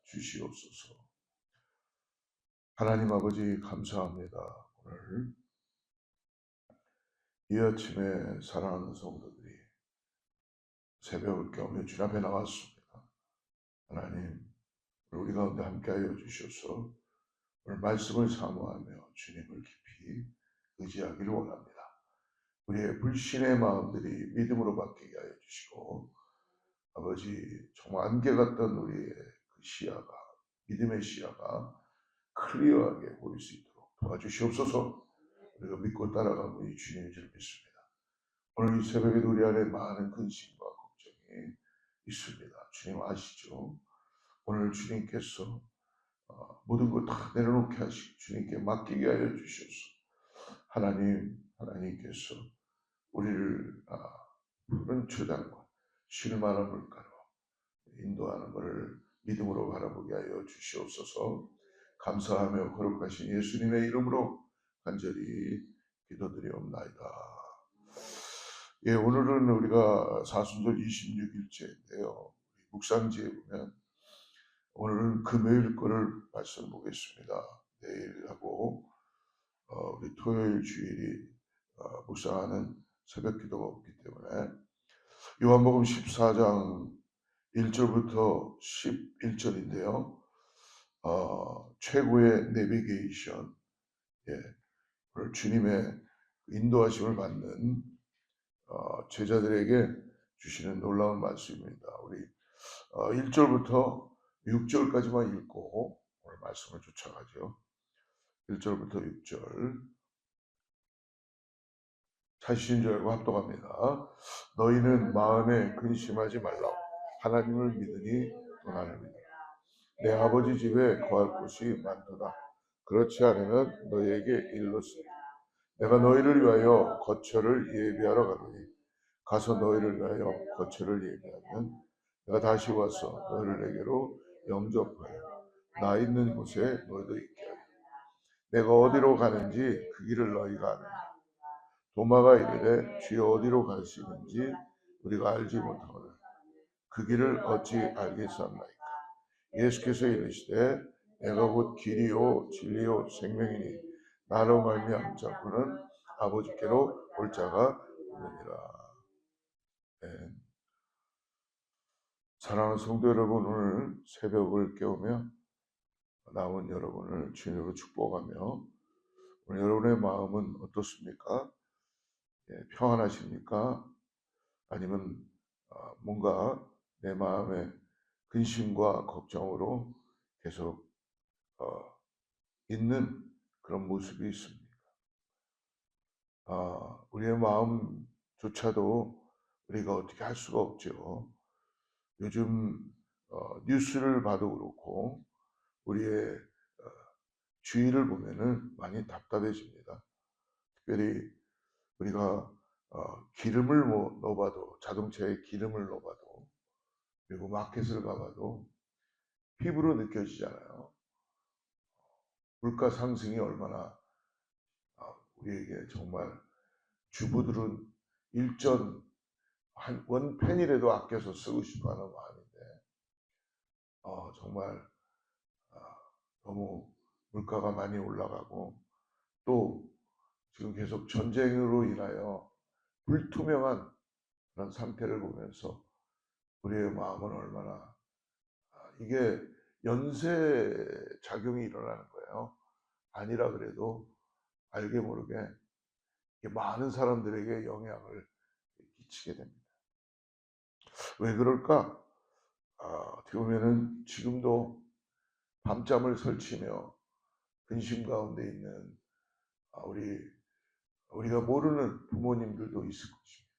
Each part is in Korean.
주시옵소서. 하나님 아버지 감사합니다. 오늘 이 아침에 사랑하는 성도들이 새벽을 깨우며 주님 앞에 나왔습니다. 하나님, 우리 가운데 함께하여 주셔서 오늘 말씀을 사모하며 주님을 깊이 의지하기를 원합니다. 우리의 불신의 마음들이 믿음으로 바뀌게 하여 주시고, 아버지 정말 안개 같던 우리의 그 시야가, 믿음의 시야가 클리어하게 보일 수 있도록 도와주시옵소서. 우리가 믿고 따라가는 이 주님인 줄 믿습니다. 오늘 이 새벽에 우리 안에 많은 근심과 걱정이 있습니다. 주님 아시죠? 오늘 주님께서 모든 것 다 내려놓게 하시고 주님께 맡기게 하여 주셔서 하나님께서 우리를 푸른 초장과 쉴만한 물가로 인도하는 것을 믿음으로 바라보게 하여 주시옵소서. 감사하며 거룩하신 예수님의 이름으로 간절히 기도드리옵나이다. 예, 오늘은 우리가 사순절 26일째인데요. 묵상지에 보면 오늘은 금요일 거를 말씀 보겠습니다. 내일하고 우리 토요일 주일이 묵상하는 새벽 기도가 없기 때문에 요한복음 14장 1절부터 11절인데요. 최고의 내비게이션, 오늘 주님의 인도하심을 받는 제자들에게 주시는 놀라운 말씀입니다. 우리 1절부터 6절까지만 읽고 오늘 말씀을 쫓아가죠. 1절부터 6절 찾으신 줄 알고 합독합니다. 너희는 마음에 근심하지 말라. 하나님을 믿으니 또 나를 믿으라. 내 아버지 집에 거할 곳이 많도다. 그렇지 않으면 너희에게 일렀으리. 내가 너희를 위하여 거처를 예비하러 가노니 가서 너희를 위하여 거처를 예비하면 내가 다시 와서 너희를 내게로 영접하여 나 있는 곳에 너희도 있게 하리라. 내가 어디로 가는지 그 길을 너희가 아느냐. 도마가 이르되 주여 어디로 가시는지 우리가 알지 못하거늘 그 길을 어찌 알겠사옵나이까. 예수께서 이르시되 내가 곧 길이요 진리요 생명이니 나로 말미암은 자는 아버지께로 올 자가 없느니라. 네. 사랑하는 성도 여러분, 오늘 새벽을 깨우며 나온 여러분을 주님으로 축복하며 오늘 여러분의 마음은 어떻습니까? 평안하십니까? 아니면 뭔가 내 마음에 근심과 걱정으로 계속 있는 그런 모습이 있습니다. 우리의 마음조차도 우리가 어떻게 할 수가 없죠. 요즘 뉴스를 봐도 그렇고 우리의 주위를 보면은 많이 답답해집니다. 특별히 우리가 기름을 넣어봐도, 자동차에 기름을 넣어봐도, 그리고 마켓을 가봐도 피부로 느껴지잖아요. 물가 상승이 얼마나 우리에게 정말 주부들은 일전 한 원 펜이라도 아껴서 쓰고 싶어하는 마음인데 정말 너무 물가가 많이 올라가고 또 지금 계속 전쟁으로 인하여 불투명한 그런 상태를 보면서 우리의 마음은 얼마나 이게 연쇄 작용이 일어나는 거예요. 아니라 그래도 알게 모르게 많은 사람들에게 영향을 끼치게 됩니다. 왜 그럴까? 어떻게 보면은 지금도 밤잠을 설치며 근심 가운데 있는 우리가 모르는 부모님들도 있을 것입니다.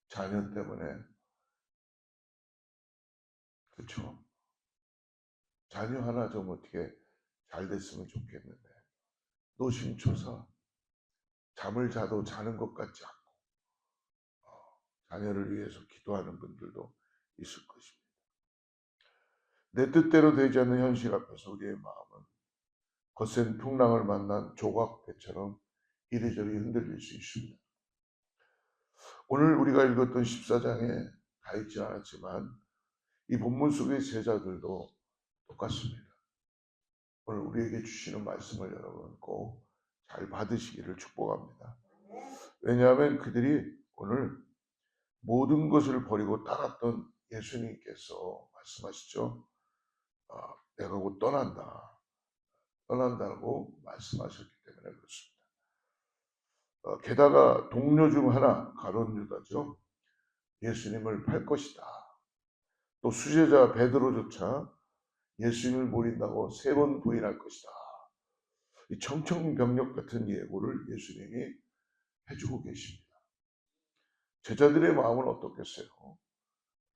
자녀 때문에. 그렇죠? 자녀 하나 좀 어떻게 잘 됐으면 좋겠는데 노심초사 잠을 자도 자는 것 같지 않고 자녀를 위해서 기도하는 분들도 있을 것입니다. 내 뜻대로 되지 않는 현실 앞에서 우리의 마음은 거센 풍랑을 만난 조각배처럼 이리저리 흔들릴 수 있습니다. 오늘 우리가 읽었던 14장에 다 있지 않았지만 이 본문 속의 제자들도 똑같습니다. 오늘 우리에게 주시는 말씀을 여러분 꼭 잘 받으시기를 축복합니다. 왜냐하면 그들이 오늘 모든 것을 버리고 따랐던 예수님께서 말씀하시죠. 내가 곧 떠난다고 말씀하셨기 때문에 그렇습니다. 게다가 동료 중 하나 가룟 유다죠. 예수님을 팔 것이다. 또 수제자 베드로조차 예수님을 모른다고 3번 부인할 것이다. 이 청천벽력 같은 예고를 예수님이 해주고 계십니다. 제자들의 마음은 어떻겠어요?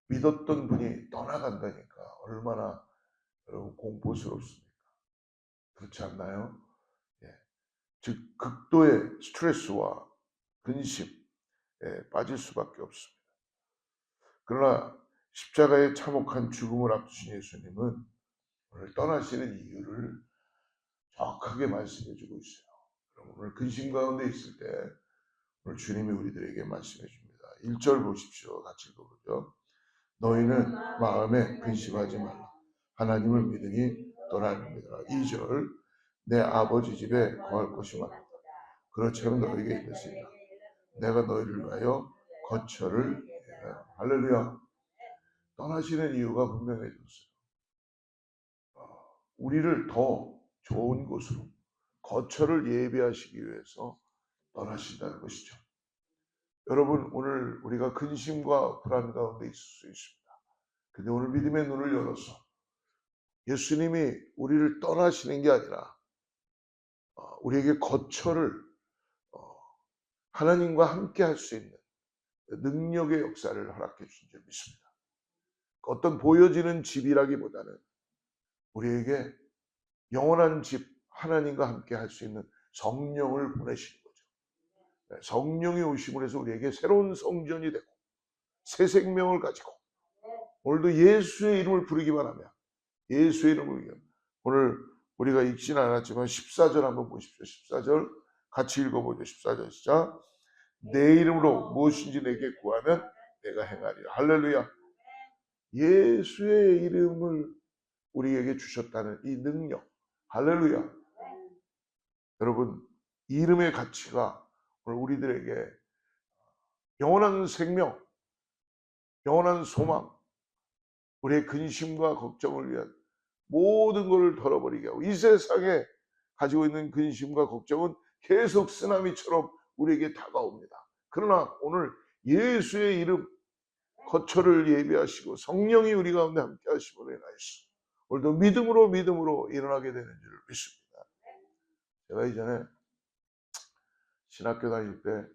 믿었던 분이 떠나간다니까 얼마나 여러분 공포스럽습니까? 그렇지 않나요? 예. 즉 극도의 스트레스와 근심에 빠질 수밖에 없습니다. 그러나 십자가의 참혹한 죽음을 앞두신 예수님은 오늘 떠나시는 이유를 정확하게 말씀해 주고 있어요. 그럼 오늘 근심 가운데 있을 때 오늘 주님이 우리들에게 말씀해 줍니다. 1절 보십시오. 같이 읽어보죠. 너희는 마음에 근심하지 말라. 하나님을 믿으니 떠나를 믿어라. 2절 내 아버지 집에 거할 곳이 많다. 그렇지 않으면 너에게 이르겠으리라. 내가 너희를 위하여 거처를 예비하라. 할렐루야. 떠나시는 이유가 분명해졌어요. 우리를 더 좋은 곳으로 거처를 예비하시기 위해서 떠나신다는 것이죠. 여러분 오늘 우리가 근심과 불안 가운데 있을 수 있습니다. 근데 오늘 믿음의 눈을 열어서 예수님이 우리를 떠나시는 게 아니라 우리에게 거처를 하나님과 함께 할 수 있는 능력의 역사를 허락해 주신 줄 믿습니다. 어떤 보여지는 집이라기보다는 우리에게 영원한 집 하나님과 함께 할 수 있는 성령을 보내시는 거죠. 성령이 오심을 해서 우리에게 새로운 성전이 되고 새 생명을 가지고 오늘도 예수의 이름을 부르기만 하면 예수의 이름을 부르기만 하면 오늘 우리가 읽지는 않았지만 14절 한번 보십시오. 14절 같이 읽어보죠. 14절 시작. 내 이름으로 무엇인지 내게 구하면 내가 행하리라. 할렐루야. 예수의 이름을 우리에게 주셨다는 이 능력. 할렐루야. 여러분 이름의 가치가 오늘 우리들에게 영원한 생명, 영원한 소망, 우리의 근심과 걱정을 위한 모든 것을 덜어버리게 하고 이 세상에 가지고 있는 근심과 걱정은 계속 쓰나미처럼 우리에게 다가옵니다. 그러나 오늘 예수의 이름 거처를 예비하시고 성령이 우리 가운데 함께 하심으로 인하여서 오늘도 믿음으로 일어나게 되는 줄 믿습니다. 제가 이전에 신학교 다닐 때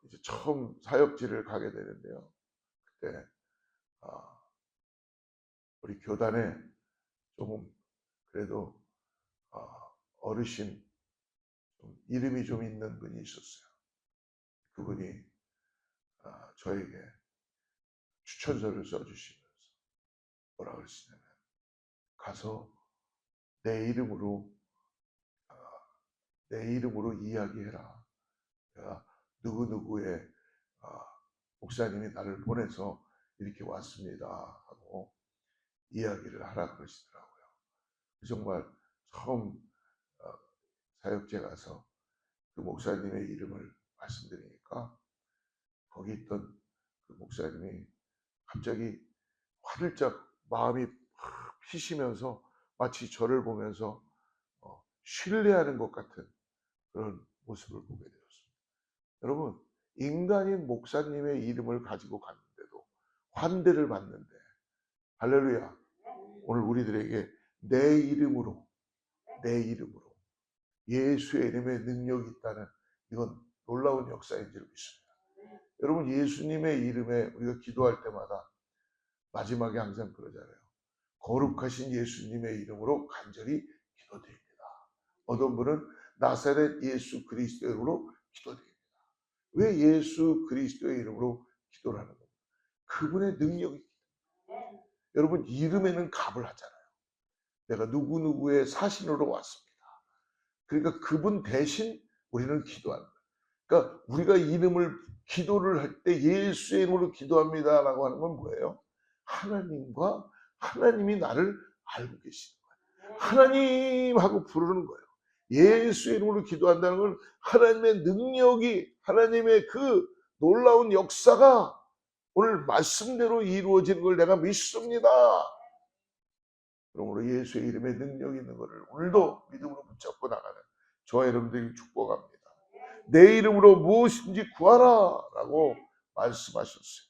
이제 처음 사역지를 가게 되는데요. 그때 우리 교단에 조금 그래도 어르신 이름이 좀 있는 분이 있었어요. 그분이 저에게 추천서를 써주시면서 뭐라 그러시냐면 가서 내 이름으로 이야기해라. 내가 누구누구의 목사님이 나를 보내서 이렇게 왔습니다 하고 이야기를 하라 그러시더라고요. 정말 처음 사역제 가서 그 목사님의 이름을 말씀드리니까 거기 있던 그 목사님이 갑자기 화들짝 마음이 피시면서 마치 저를 보면서 신뢰하는 것 같은 그런 모습을 보게 되었습니다. 여러분 인간인 목사님의 이름을 가지고 갔는데도 환대를 받는데 할렐루야. 오늘 우리들에게 내 이름으로 예수의 이름에 능력이 있다는 이건 놀라운 역사인 줄 믿습니다. 여러분 예수님의 이름에 우리가 기도할 때마다 마지막에 항상 그러잖아요. 거룩하신 예수님의 이름으로 간절히 기도드립니다. 어떤 분은 나사렛 예수 그리스도의 이름으로 기도드립니다. 왜 예수 그리스도의 이름으로 기도를 하는 겁니까? 그분의 능력이 여러분 이름에는 값을 하잖아요. 내가 누구누구의 사신으로 왔습니다. 그러니까 그분 대신 우리는 기도하는 거예요. 그러니까 우리가 기도를 할 때 예수의 이름으로 기도합니다라고 하는 건 뭐예요? 하나님과 하나님이 나를 알고 계시는 거예요. 하나님 하고 부르는 거예요. 예수의 이름으로 기도한다는 건 하나님의 능력이, 하나님의 그 놀라운 역사가 오늘 말씀대로 이루어지는 걸 내가 믿습니다. 그러므로 예수의 이름에 능력이 있는 것을 오늘도 믿음으로 붙잡고 나가는 저와 여러분들이 축복합니다. 내 이름으로 무엇인지 구하라 라고 말씀하셨어요.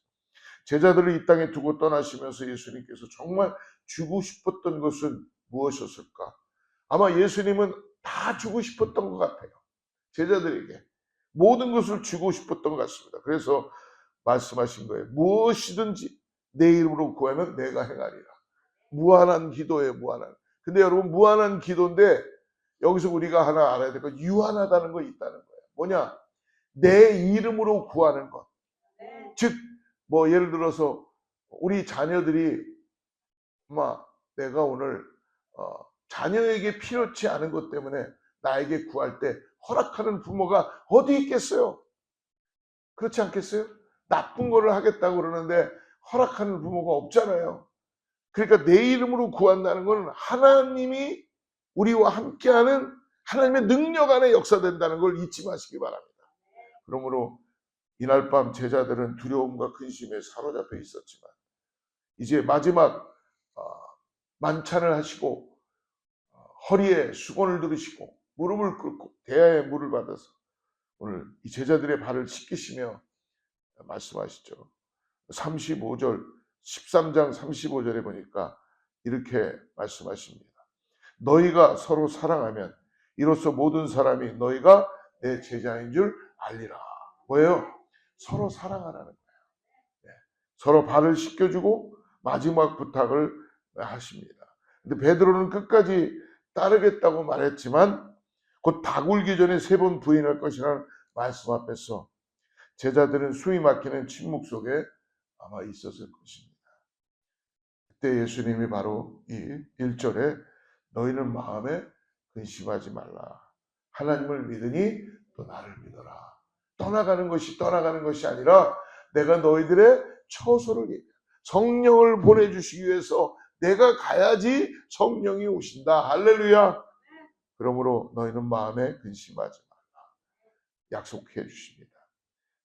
제자들을 이 땅에 두고 떠나시면서 예수님께서 정말 주고 싶었던 것은 무엇이었을까? 아마 예수님은 다 주고 싶었던 것 같아요. 제자들에게 모든 것을 주고 싶었던 것 같습니다. 그래서 말씀하신 거예요. 무엇이든지 내 이름으로 구하면 내가 행하리라. 무한한 기도예요. 무한한. 근데 여러분, 무한한 기도인데 여기서 우리가 하나 알아야 될 건 유한하다는 거 있다는 거예요. 뭐냐? 내 이름으로 구하는 것. 즉 뭐 예를 들어서 우리 자녀들이 내가 오늘 자녀에게 필요치 않은 것 때문에 나에게 구할 때 허락하는 부모가 어디 있겠어요? 그렇지 않겠어요? 나쁜 거를 하겠다고 그러는데 허락하는 부모가 없잖아요. 그러니까 내 이름으로 구한다는 것은 하나님이 우리와 함께하는 하나님의 능력 안에 역사된다는 걸 잊지 마시기 바랍니다. 그러므로 이날 밤 제자들은 두려움과 근심에 사로잡혀 있었지만 이제 마지막 만찬을 하시고 허리에 수건을 들으시고 무릎을 꿇고 대야의 물을 받아서 오늘 이 제자들의 발을 씻기시며 말씀하시죠. 35절 13장 35절에 보니까 이렇게 말씀하십니다. 너희가 서로 사랑하면 이로써 모든 사람이 너희가 내 제자인 줄 알리라. 뭐예요? 서로 사랑하라는 거예요. 서로 발을 씻겨주고 마지막 부탁을 하십니다. 근데 베드로는 끝까지 따르겠다고 말했지만 곧 다 굴기 전에 3번 부인할 것이라는 말씀 앞에서 제자들은 숨이 막히는 침묵 속에 아마 있었을 것입니다. 그때 예수님이 바로 이 1절에 너희는 마음에 근심하지 말라. 하나님을 믿으니 또 나를 믿어라. 떠나가는 것이 아니라 내가 너희들의 처소를 성령을 보내주시기 위해서 내가 가야지 성령이 오신다. 할렐루야. 그러므로 너희는 마음에 근심하지 말라. 약속해 주십니다.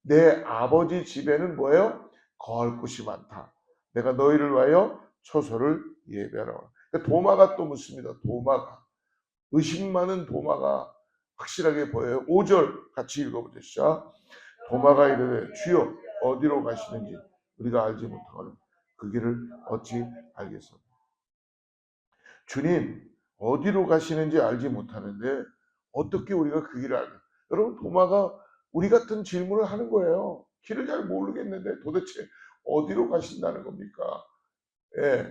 내 아버지 집에는 뭐예요? 거할 곳이 많다. 내가 너희를 위하여 처소를 예배하라. 그러니까 도마가 또 묻습니다. 도마가. 의심 많은 도마가 확실하게 보여요. 5절 같이 읽어보시죠. 도마가 이르되 주여 어디로 가시는지 우리가 알지 못하거든 그 길을 어찌 알겠습니까? 주님 어디로 가시는지 알지 못하는데 어떻게 우리가 그 길을 알겠어요? 여러분 도마가 우리 같은 질문을 하는 거예요. 길을 잘 모르겠는데 도대체 어디로 가신다는 겁니까? 예.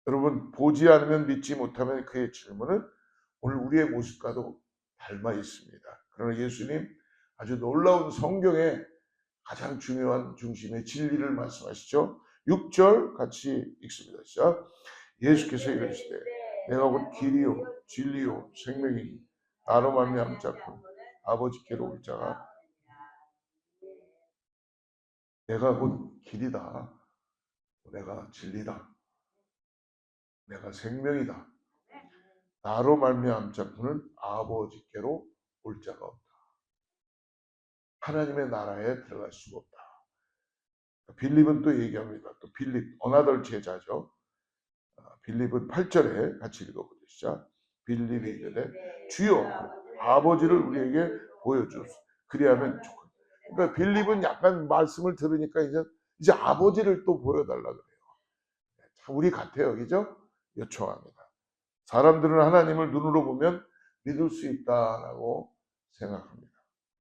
여러분 보지 않으면 믿지 못하면 그의 질문은 오늘 우리의 모습과도 닮아 있습니다. 그러나 예수님 아주 놀라운 성경에 가장 중요한 중심의 진리를 말씀하시죠. 6절 같이 읽습니다. 시작. 예수께서 이르시되 내가 곧 길이요 진리요 생명이니 나로 말미암자고 아버지께로 올 자가 내가 곧 길이다. 내가 진리다. 내가 생명이다. 나로 말미암자고는 아버지께로 올 자가 없다. 하나님의 나라에 들어갈 수가 없다. 빌립은 또 얘기합니다. 또 빌립 어나덜 제자죠. 빌립은 8절에 같이 읽어보시죠. 빌립이 이르되 주여 아버지를 우리에게 보여주소서. 그리하면 좋겠다. 그러니까 빌립은 약간 말씀을 들으니까 이제 아버지를 또 보여달라 그래요. 우리 같아요, 그죠? 요청합니다. 사람들은 하나님을 눈으로 보면 믿을 수 있다라고 생각합니다.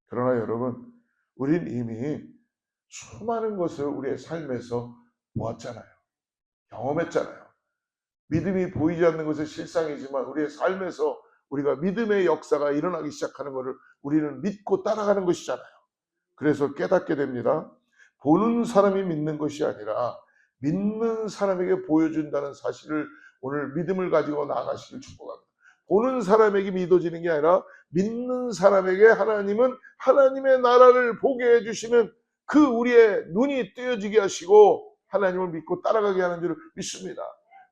그러나 여러분, 우린 이미 수많은 것을 우리의 삶에서 보았잖아요. 경험했잖아요. 믿음이 보이지 않는 것은 실상이지만 우리의 삶에서 우리가 믿음의 역사가 일어나기 시작하는 것을 우리는 믿고 따라가는 것이잖아요. 그래서 깨닫게 됩니다. 보는 사람이 믿는 것이 아니라 믿는 사람에게 보여준다는 사실을 오늘 믿음을 가지고 나아가시길 축복합니다. 보는 사람에게 믿어지는 게 아니라 믿는 사람에게 하나님은 하나님의 나라를 보게 해주시는 그 우리의 눈이 뜨여지게 하시고 하나님을 믿고 따라가게 하는 줄 믿습니다.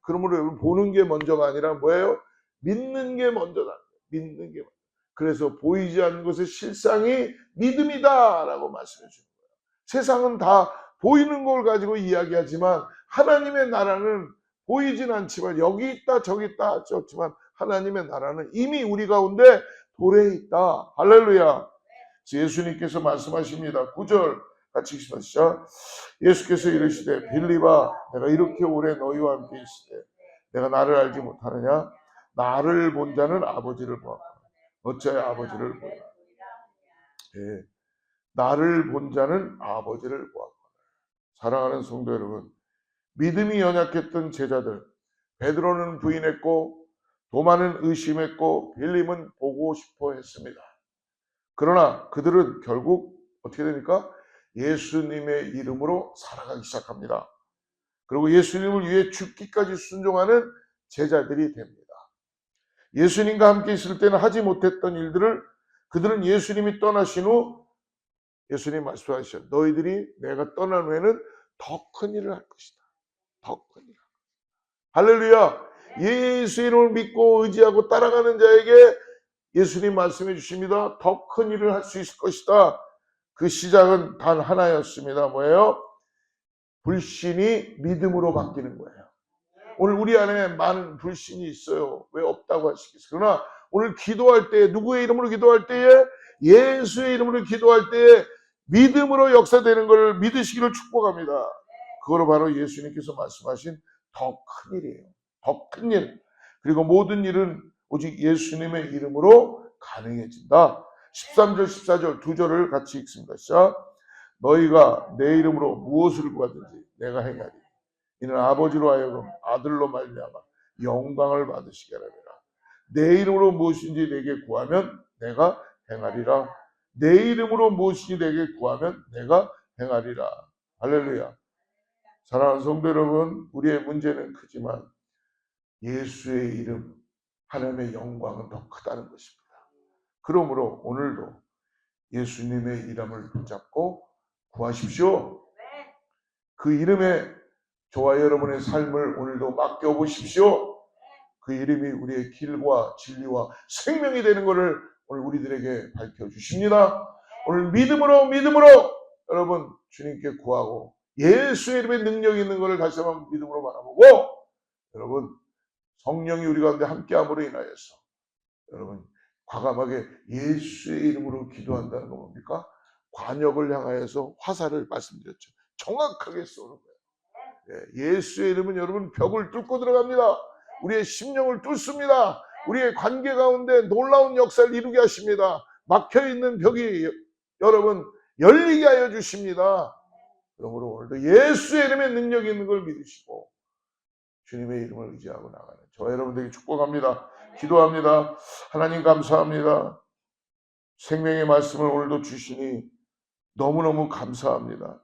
그러므로 여러분 보는 게 먼저가 아니라 뭐예요? 믿는 게 먼저다. 믿는 게 먼저. 그래서 보이지 않는 것의 실상이 믿음이다라고 말씀해 주는 거예요. 세상은 다 보이는 걸 가지고 이야기하지만 하나님의 나라는 보이진 않지만 여기 있다 저기 있다 하지만 하나님의 나라는 이미 우리 가운데 도래해 있다. 할렐루야. 예수님께서 말씀하십니다. 9절 같이 읽으시죠. 예수께서 이르시되 빌립아 내가 이렇게 오래 너희와 함께 있으되 내가 나를 알지 못하느냐? 나를 본 자는 아버지를 보았다. 어찌하여 아버지를 보냐? 예, 나를 본 자는 아버지를 보았다. 사랑하는 성도 여러분, 믿음이 연약했던 제자들, 베드로는 부인했고 도마는 의심했고 빌립은 보고 싶어 했습니다. 그러나 그들은 결국 어떻게 됩니까? 예수님의 이름으로 살아가기 시작합니다. 그리고 예수님을 위해 죽기까지 순종하는 제자들이 됩니다. 예수님과 함께 있을 때는 하지 못했던 일들을 그들은 예수님이 떠나신 후 예수님 말씀하셨죠. 너희들이 내가 떠난 후에는 더 큰 일을 할 것이다. 더 큰 일. 할렐루야. 예수 이름을 믿고 의지하고 따라가는 자에게 예수님 말씀해 주십니다. 더 큰 일을 할 수 있을 것이다. 그 시작은 단 하나였습니다. 뭐예요? 불신이 믿음으로 바뀌는 거예요. 오늘 우리 안에 많은 불신이 있어요. 왜 없다고 하시겠어요? 그러나 오늘 기도할 때 누구의 이름으로 기도할 때에 예수의 이름으로 기도할 때에 믿음으로 역사되는 것을 믿으시기를 축복합니다. 그거로 바로 예수님께서 말씀하신 더 큰 일이에요. 더 큰 일. 그리고 모든 일은 오직 예수님의 이름으로 가능해진다. 13절 14절 두 절을 같이 읽습니다. 시작. 너희가 내 이름으로 무엇을 구하든지 내가 행하리. 이는 아버지로 하여금 아들로 말미암아 영광을 받으시게 하리라. 내 이름으로 무엇인지 내게 구하면 내가 행하리라. 내 이름으로 무엇인지 내게 구하면 내가 행하리라. 할렐루야. 사랑하는 성도 여러분, 우리의 문제는 크지만 예수의 이름, 하나님의 영광은 더 크다는 것입니다. 그러므로 오늘도 예수님의 이름을 붙잡고 구하십시오. 그 이름에 저와 여러분의 삶을 오늘도 맡겨보십시오. 그 이름이 우리의 길과 진리와 생명이 되는 것을 오늘 우리들에게 밝혀주십니다. 오늘 믿음으로 여러분 주님께 구하고 예수의 이름에 능력이 있는 것을 다시 한번 믿음으로 바라보고 여러분 성령이 우리 가운데 함께함으로 인하여서 여러분 과감하게 예수의 이름으로 기도한다는 건 뭡니까? 관역을 향하여서 화살을 말씀드렸죠. 정확하게 쏘는 거예요. 예수의 이름은 여러분 벽을 뚫고 들어갑니다. 우리의 심령을 뚫습니다. 우리의 관계 가운데 놀라운 역사를 이루게 하십니다. 막혀있는 벽이 여러분 열리게 하여 주십니다. 그러므로 오늘도 예수의 이름에 능력이 있는 걸 믿으시고 주님의 이름을 의지하고 나가는 저와 여러분들에게 축복합니다. 기도합니다. 하나님 감사합니다. 생명의 말씀을 오늘도 주시니 너무너무 감사합니다.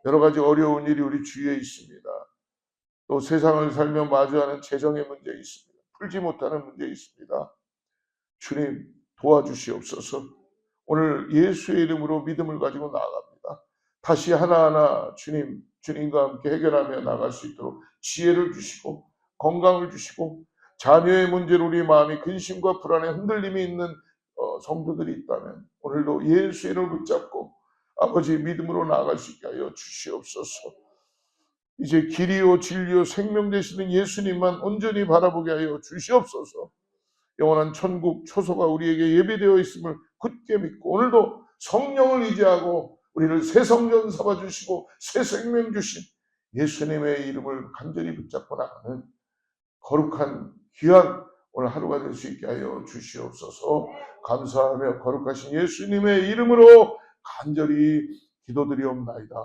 여러 가지 어려운 일이 우리 주위에 있습니다. 또 세상을 살며 마주하는 재정의 문제 있습니다. 풀지 못하는 문제 있습니다. 주님 도와주시옵소서. 오늘 예수의 이름으로 믿음을 가지고 나아갑니다. 다시 하나하나 주님과 함께 해결하며 나갈 수 있도록 지혜를 주시고 건강을 주시고 자녀의 문제로 우리 마음이 근심과 불안에 흔들림이 있는 성도들이 있다면 오늘도 예수의 이름을 붙잡고 아버지 믿음으로 나아갈 수 있게 하여 주시옵소서. 이제 길이요 진리요 생명 되시는 예수님만 온전히 바라보게 하여 주시옵소서. 영원한 천국 초소가 우리에게 예비되어 있음을 굳게 믿고 오늘도 성령을 의지하고 우리를 새 성전 삼아주시고 새 생명 주신 예수님의 이름을 간절히 붙잡고 나가는 거룩한 귀한 오늘 하루가 될 수 있게 하여 주시옵소서. 감사하며 거룩하신 예수님의 이름으로 간절히 기도드리옵나이다.